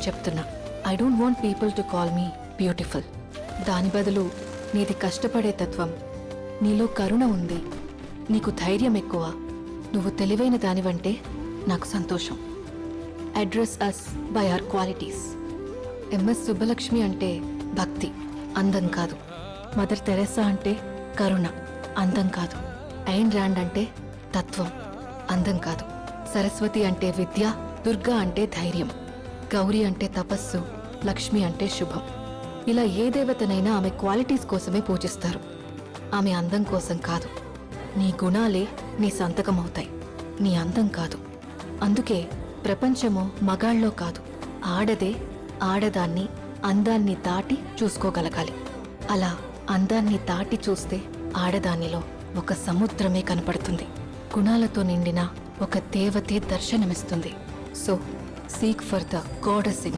చెప్తున్నా. I don't want people to call me beautiful. దాని బదులు నీది కష్టపడే తత్వం, నీలో కరుణ ఉంది, నీకు ధైర్యం ఎక్కువ, నువ్వు తెలివైన దానివంటే నాకు సంతోషం. Address us by our qualities. MS Subbulakshmi అంటే భక్తి, అందం కాదు. మదర్ తెరెసా అంటే కరుణ, అందం కాదు. ఐన్ ర్యాండ్ అంటే తత్వం, అందం కాదు. సరస్వతి అంటే విద్య, దుర్గా అంటే ధైర్యం, గౌరీ అంటే తపస్సు, లక్ష్మి అంటే శుభం. ఇలా ఏ దేవతనైనా ఆమె క్వాలిటీస్ కోసమే పూజిస్తారు, ఆమె అందం కోసం కాదు. నీ గుణాలే నీ సంతకం అవుతాయి, నీ అందం కాదు. అందుకే ప్రపంచము మగాళ్ళలో కాదు, ఆడదే ఆడదాన్ని అందాన్ని దాటి చూసుకోగలగాలి. అలా అందాన్ని దాటి చూస్తే ఆడదానిలో ఒక సముద్రమే కనపడుతుంది, గుణాలతో నిండిన ఒక దేవతే దర్శనమిస్తుంది. So seek for the goddess.